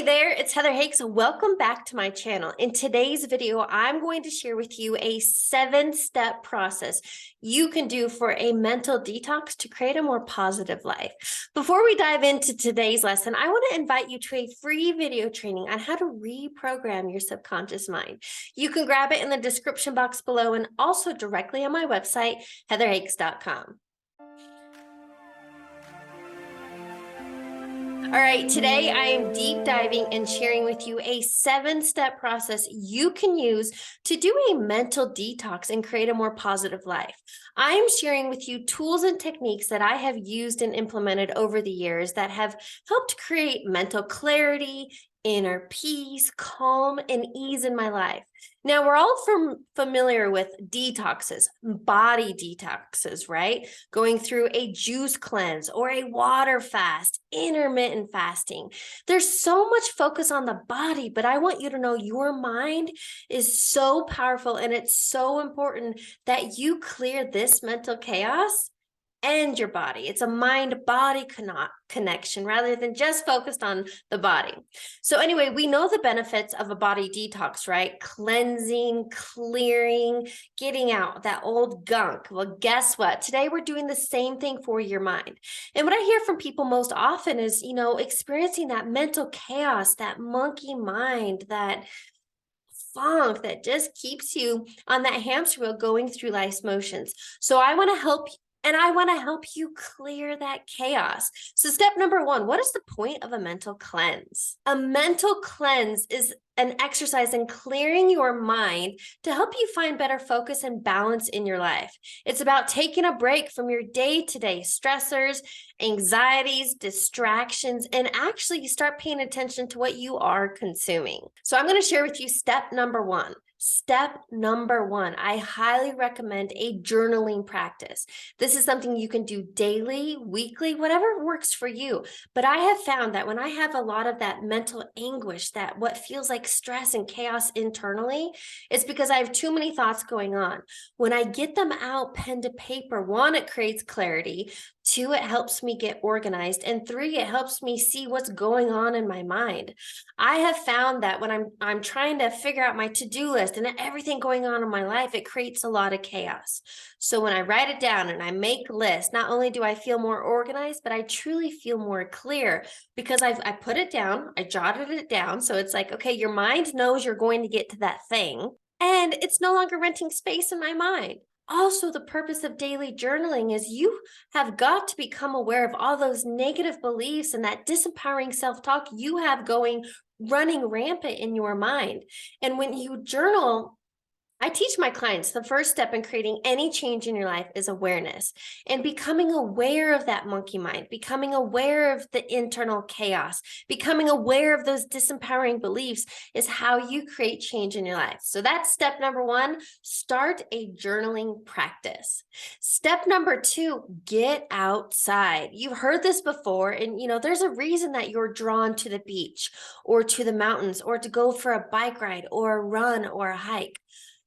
Hey there, it's Heather Hakes. Welcome back to my channel. In today's video, I'm going to share with you a 7-step process you can do for a mental detox to create a more positive life. Before we dive into today's lesson, I want to invite you to a free video training on how to reprogram your subconscious mind. You can grab it in the description box below and also directly on my website, heatherhakes.com. All right, today I am deep diving and sharing with you a 7-step process you can use to do a mental detox and create a more positive life. I am sharing with you tools and techniques that I have used and implemented over the years that have helped create mental clarity, inner peace, calm, and ease in my life. Now, we're all familiar with detoxes, body detoxes, right? Going through a juice cleanse or a water fast, intermittent fasting. There's so much focus on the body, but I want you to know your mind is so powerful, and it's so important that you clear this mental chaos and your body. It's a mind-body connection rather than just focused on the body. So anyway, we know the benefits of a body detox, right? Cleansing, clearing, getting out that old gunk. Well, guess what? Today we're doing the same thing for your mind. And what I hear from people most often is, experiencing that mental chaos, that monkey mind, that funk that just keeps you on that hamster wheel going through life's motions. So I want to help you. And I want to help you clear that chaos. So step number 1, what is the point of a mental cleanse? A mental cleanse is an exercise in clearing your mind to help you find better focus and balance in your life. It's about taking a break from your day-to-day stressors, anxieties, distractions, and actually start paying attention to what you are consuming. So I'm going to share with you step number 1. Step number 1, I highly recommend a journaling practice. This is something you can do daily, weekly, whatever works for you. But I have found that when I have a lot of that mental anguish, that what feels like stress and chaos internally, it's because I have too many thoughts going on. When I get them out pen to paper, 1, it creates clarity. 2, it helps me get organized. And 3, it helps me see what's going on in my mind. I have found that when I'm trying to figure out my to-do list and everything going on in my life, it creates a lot of chaos. So when I write it down and I make lists, not only do I feel more organized, but I truly feel more clear because I put it down, I jotted it down. So it's like, okay, your mind knows you're going to get to that thing, and it's no longer renting space in my mind. Also, the purpose of daily journaling is you have got to become aware of all those negative beliefs and that disempowering self-talk you have running rampant in your mind. And when you journal, I teach my clients the first step in creating any change in your life is awareness, and becoming aware of that monkey mind, becoming aware of the internal chaos, becoming aware of those disempowering beliefs is how you create change in your life. So that's step number 1, start a journaling practice. Step number 2, get outside. You've heard this before, and there's a reason that you're drawn to the beach or to the mountains or to go for a bike ride or a run or a hike.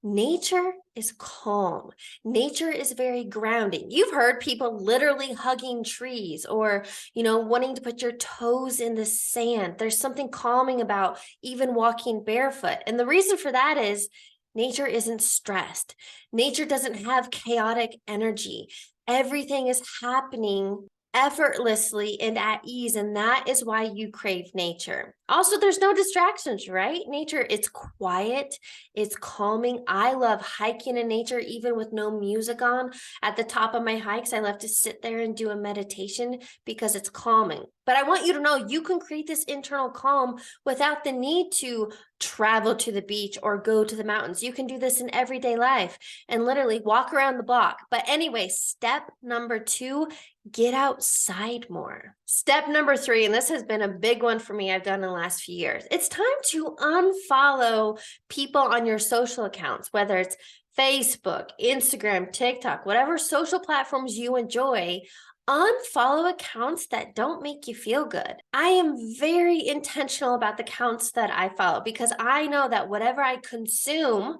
Nature is calm. Nature is very grounding. You've heard people literally hugging trees or, wanting to put your toes in the sand. There's something calming about even walking barefoot. And the reason for that is nature isn't stressed. Nature doesn't have chaotic energy. Everything is happening effortlessly and at ease, and that is why you crave nature. Also, there's no distractions, right? Nature, it's quiet, it's calming. I love hiking in nature, even with no music on. At the top of my hikes, I love to sit there and do a meditation because it's calming. But I want you to know you can create this internal calm without the need to travel to the beach or go to the mountains. You can do this in everyday life and literally walk around the block. But anyway, step number 2, get outside more. Step number 3, and this has been a big one for me I've done in the last few years. It's time to unfollow people on your social accounts, whether it's Facebook, Instagram, TikTok, whatever social platforms you enjoy. Unfollow accounts that don't make you feel good. I am very intentional about the accounts that I follow because I know that whatever I consume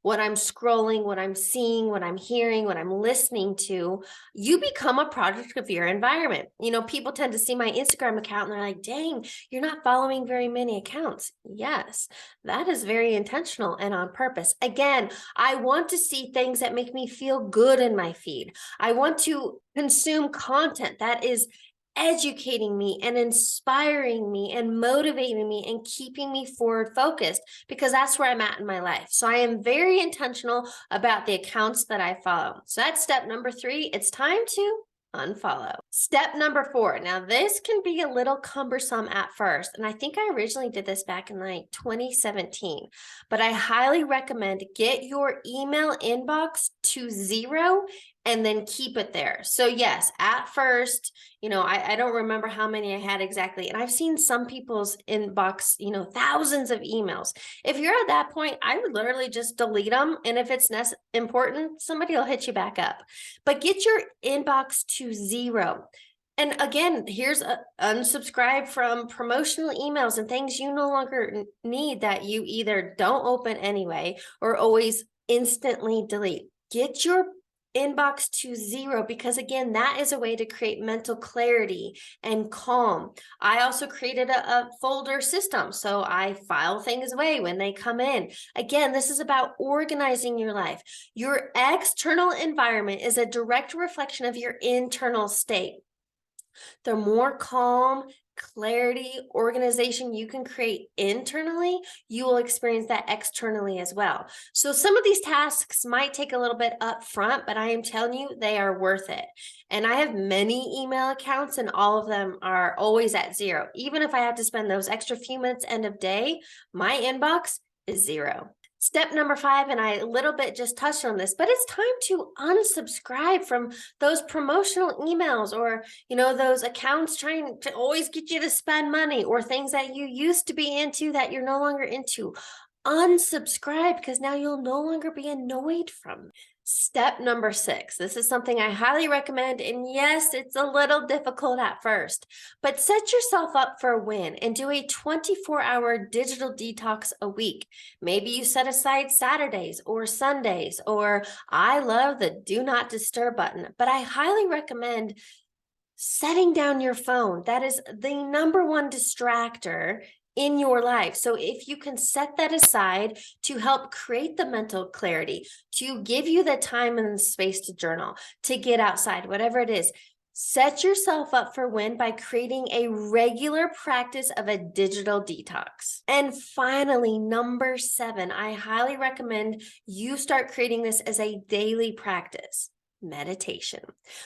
what I'm scrolling, what I'm seeing, what I'm hearing, what I'm listening to, you become a product of your environment. People tend to see my Instagram account and they're like, dang, you're not following very many accounts. Yes, that is very intentional and on purpose. Again, I want to see things that make me feel good in my feed. I want to consume content that is educating me and inspiring me and motivating me and keeping me forward focused, because that's where I'm at in my life. So I am very intentional about the accounts that I follow. So that's step number 3. It's time to unfollow. Step number 4. Now, this can be a little cumbersome at first. And I think I originally did this back in like 2017, but I highly recommend get your email inbox to 0 and then keep it there. So yes, at first, I don't remember how many I had exactly. And I've seen some people's inbox, thousands of emails. If you're at that point, I would literally just delete them. And if it's important, somebody will hit you back up. But get your inbox to 0. And again, here's unsubscribe from promotional emails and things you no longer need that you either don't open anyway or always instantly delete. Get your inbox to 0, because again, that is a way to create mental clarity and calm. I also created a folder system, so I file things away when they come in. Again, this is about organizing your life. Your external environment is a direct reflection of your internal state. The more calm, clarity, organization you can create internally, you will experience that externally as well. So some of these tasks might take a little bit up front, but I am telling you, they are worth it. And I have many email accounts and all of them are always at 0. Even if I have to spend those extra few minutes end of day, my inbox is 0. Step number 5, and I a little bit just touched on this, but it's time to unsubscribe from those promotional emails or, those accounts trying to always get you to spend money, or things that you used to be into that you're no longer into. Unsubscribe, because now you'll no longer be annoyed from them. Step number 6. This is something I highly recommend. And yes, it's a little difficult at first, but set yourself up for a win and do a 24-hour digital detox a week. Maybe you set aside Saturdays or Sundays, or I love the do not disturb button, but I highly recommend setting down your phone. That is the number one distractor in your life. So if you can set that aside to help create the mental clarity, to give you the time and space to journal, to get outside, whatever it is, set yourself up for win by creating a regular practice of a digital detox. And finally, number 7, I highly recommend you start creating this as a daily practice. Meditation.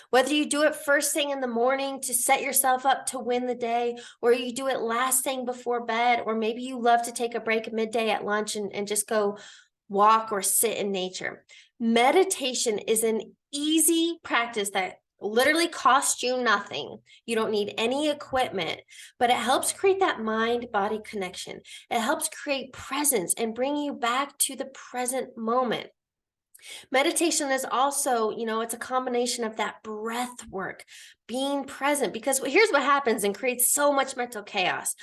Whether you do it first thing in the morning to set yourself up to win the day, or you do it last thing before bed, or maybe you love to take a break midday at lunch and just go walk or sit in nature. Meditation is an easy practice that literally costs you nothing. You don't need any equipment, but it helps create that mind-body connection. It helps create presence and bring you back to the present moment. Meditation is also, it's a combination of that breath work, being present, because here's what happens and creates so much mental chaos.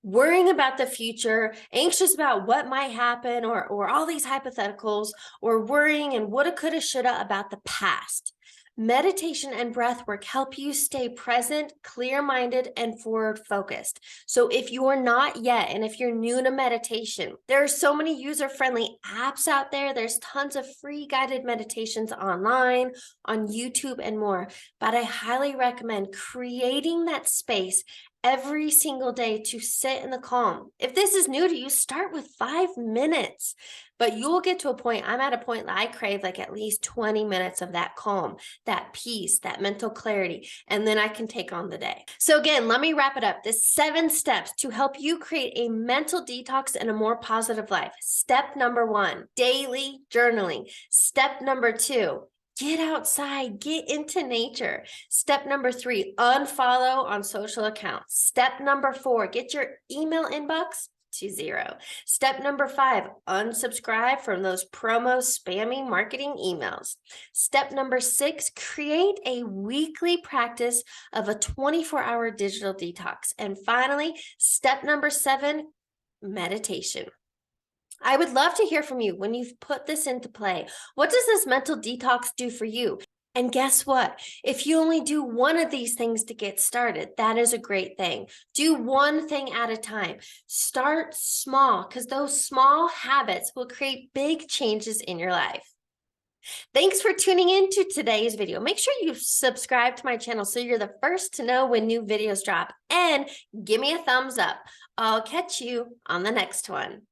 Worrying about the future, anxious about what might happen, or all these hypotheticals, or worrying and woulda, coulda, shoulda about the past. Meditation and breath work help you stay present, clear-minded, and forward-focused. So if you're not yet, and if you're new to meditation, there are so many user-friendly apps out there. There's tons of free guided meditations online, on YouTube, and more. But I highly recommend creating that space every single day to sit in the calm. If this is new to you, start with 5 minutes, but you'll get to a point. I'm at a point that I crave like at least 20 minutes of that calm, that peace, that mental clarity, and then I can take on the day. So again, let me wrap it up. The 7 steps to help you create a mental detox and a more positive life. Step number 1, daily journaling. Step number 2, get outside, get into nature. Step number 3, unfollow on social accounts. Step number 4, get your email inbox to 0. Step number 5, unsubscribe from those promo spammy marketing emails. Step number 6, create a weekly practice of a 24-hour digital detox. And finally, step number 7, meditation. I would love to hear from you when you've put this into play. What does this mental detox do for you? And guess what? If you only do one of these things to get started, that is a great thing. Do one thing at a time. Start small, because those small habits will create big changes in your life. Thanks for tuning in to today's video. Make sure you subscribe to my channel so you're the first to know when new videos drop, and give me a thumbs up. I'll catch you on the next one.